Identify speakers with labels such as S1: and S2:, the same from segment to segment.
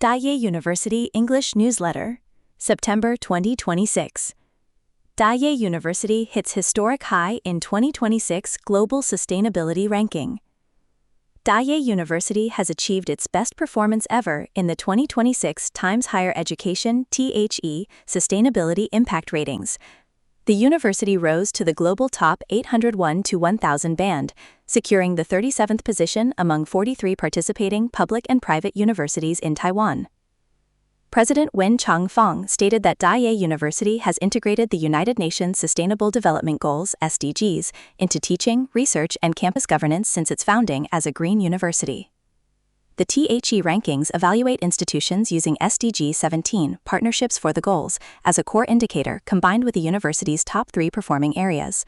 S1: Yeh University English Newsletter, September 2026. Yeh University hits historic high in 2026 Global Sustainability Ranking. Yeh University has achieved its best performance ever in the 2026 Times Higher Education (THE) Sustainability Impact Ratings. The university rose to the global top 801 to 1,000 band, securing the 37th position among 43 participating public and private universities in Taiwan. President Wen Changfeng stated that Yeh University has integrated the United Nations Sustainable Development Goals (SDGs) into teaching, research, and campus governance since its founding as a green university. The THE rankings evaluate institutions using SDG 17 Partnerships for the Goals as a core indicator combined with the university's top 3 performing areas.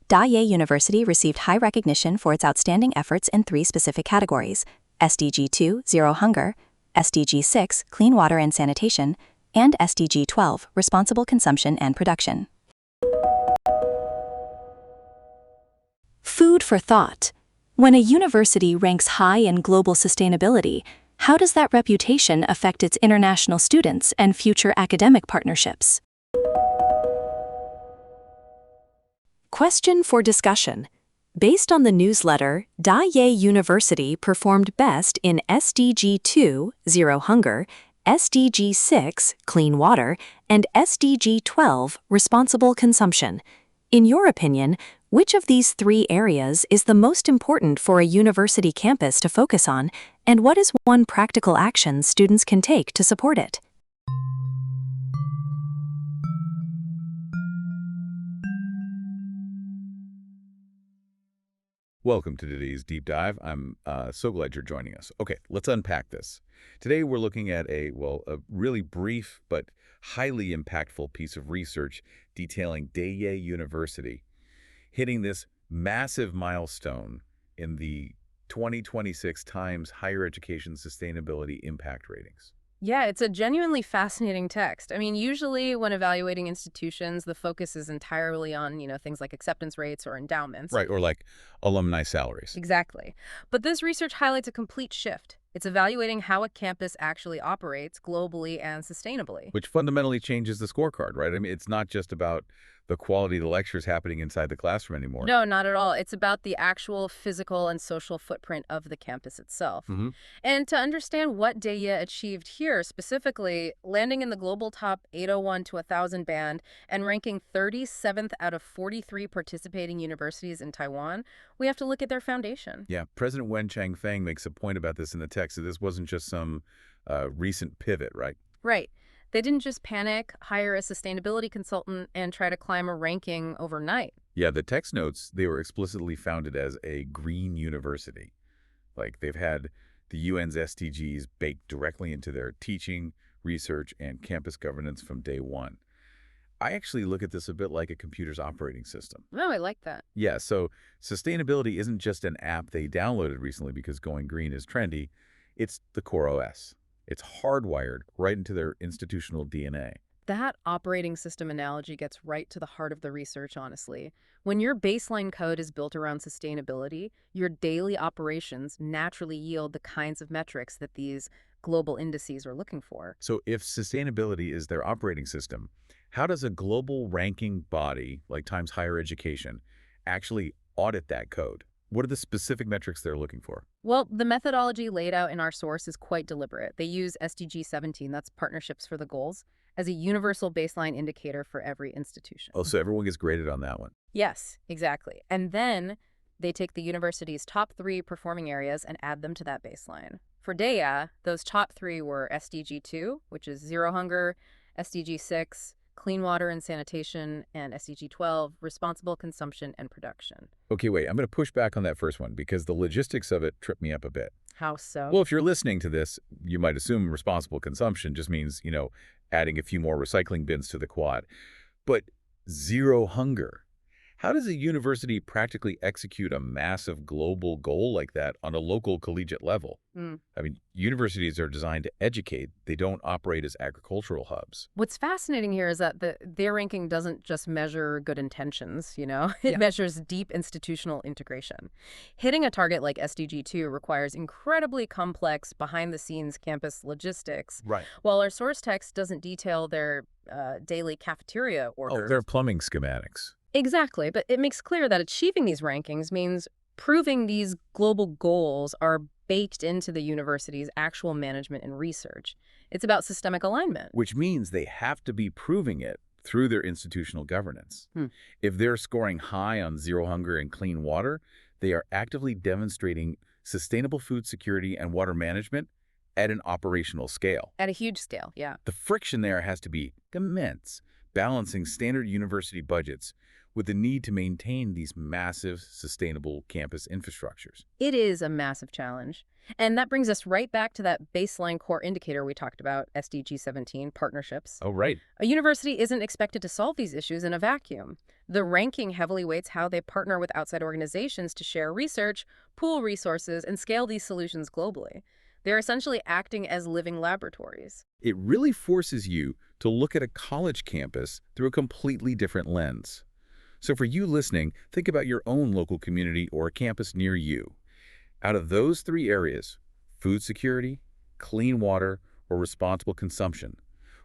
S1: Yeh University received high recognition for its outstanding efforts in 3 specific categories: SDG 2 Zero Hunger, SDG 6 Clean Water and Sanitation, and SDG 12 Responsible Consumption and Production. Food for thought. When a university ranks high in global sustainability, how does that reputation affect its international students and future academic partnerships? Question for discussion. Based on the newsletter, Yeh University performed best in SDG 2, Zero Hunger, SDG 6, Clean Water, and SDG 12, Responsible Consumption. In your opinion, which of these 3 areas is the most important for a university campus to focus on, and what is one practical action students can take to support it?
S2: Welcome to today's deep dive. I'm so glad you're joining us. Okay, let's unpack this. Today we're looking at a really brief but highly impactful piece of research detailing Yeh University hitting this massive milestone in the 2026 Times Higher Education Sustainability Impact Ratings.
S3: Yeah, it's a genuinely fascinating text. I mean, usually when evaluating institutions, the focus is entirely on, things like acceptance rates or endowments.
S2: Right, or like alumni salaries.
S3: Exactly. But this research highlights a complete shift. It's evaluating how a campus actually operates globally and sustainably.
S2: Which fundamentally changes the scorecard, right? I mean, it's not just about the quality of the lectures happening inside the classroom anymore.
S3: No, not at all. It's about the actual physical and social footprint of the campus itself. And to understand what Yeh achieved here, specifically landing in the global top 801 to 1,000 band and ranking 37th out of 43 participating universities in Taiwan, we have to look at their foundation.
S2: Yeah, President Wen Changfeng makes a point about this in the text, that this wasn't just some recent pivot, right?
S3: Right. They didn't just panic, hire a sustainability consultant, and try to climb a ranking overnight.
S2: Yeah, the text notes, they were explicitly founded as a green university. Like, they've had the UN's SDGs baked directly into their teaching, research, and campus governance from day one. I actually look at this a bit like a computer's operating system.
S3: Oh, I like that.
S2: Yeah, so sustainability isn't just an app they downloaded recently because going green is trendy. It's the core OS. It's hardwired right into their institutional DNA.
S3: That operating system analogy gets right to the heart of the research, honestly. When your baseline code is built around sustainability, your daily operations naturally yield the kinds of metrics that these global indices are looking for.
S2: So if sustainability is their operating system, how does a global ranking body like Times Higher Education actually audit that code? What are the specific metrics they're looking for?
S3: Well, the methodology laid out in our source is quite deliberate. They use SDG 17, that's Partnerships for the Goals, as a universal baseline indicator for every institution.
S2: Oh, so everyone gets graded on that one.
S3: Yes, exactly. And then they take the university's top 3 performing areas and add them to that baseline. For Yeh, those top 3 were SDG 2, which is Zero Hunger, SDG 6, Clean Water and Sanitation, and SDG 12, Responsible Consumption and Production.
S2: Okay, wait, I'm going to push back on that first one because the logistics of it trip me up a bit.
S3: How so?
S2: Well, if you're listening to this, you might assume responsible consumption just means, adding a few more recycling bins to the quad. But Zero Hunger, How does a university practically execute a massive global goal like that on a local collegiate level? I mean, universities are designed to educate. They don't operate as agricultural hubs.
S3: What's fascinating here is that their ranking doesn't just measure good intentions, you know? It measures deep institutional integration. Hitting a target like SDG 2 requires incredibly complex behind-the-scenes campus logistics.
S2: Right.
S3: While our source text doesn't detail their daily cafeteria orders.
S2: Oh, they're plumbing schematics.
S3: Exactly, but it makes clear that achieving these rankings means proving these global goals are baked into the university's actual management and research. It's about systemic alignment.
S2: Which means they have to be proving it through their institutional governance. If they're scoring high on zero hunger and clean water, they are actively demonstrating sustainable food security and water management at an operational scale.
S3: At a huge scale, yeah.
S2: The friction there has to be immense, balancing standard university budgets with the need to maintain these massive, sustainable campus infrastructures.
S3: It is a massive challenge. And that brings us right back to that baseline core indicator we talked about, SDG 17, partnerships.
S2: Oh, right.
S3: A university isn't expected to solve these issues in a vacuum. The ranking heavily weights how they partner with outside organizations to share research, pool resources, and scale these solutions globally. They're essentially acting as living laboratories.
S2: It really forces you to look at a college campus through a completely different lens. So for you listening, think about your own local community or a campus near you. Out of those three areas, food security, clean water, or responsible consumption,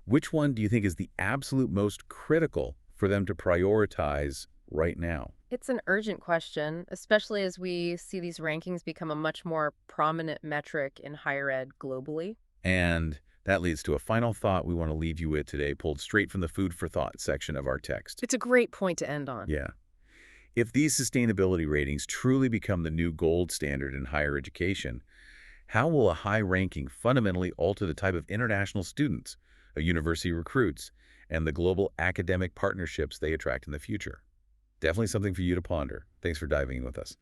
S2: which one do you think is the absolute most critical for them to prioritize right now?
S3: It's an urgent question, especially as we see these rankings become a much more prominent metric in higher ed globally.
S2: And that leads to a final thought we want to leave you with today, pulled straight from the Food for Thought section of our text.
S3: It's a great point to end on.
S2: Yeah. If these sustainability ratings truly become the new gold standard in higher education, how will a high ranking fundamentally alter the type of international students a university recruits and the global academic partnerships they attract in the future? Definitely something for you to ponder. Thanks for diving in with us.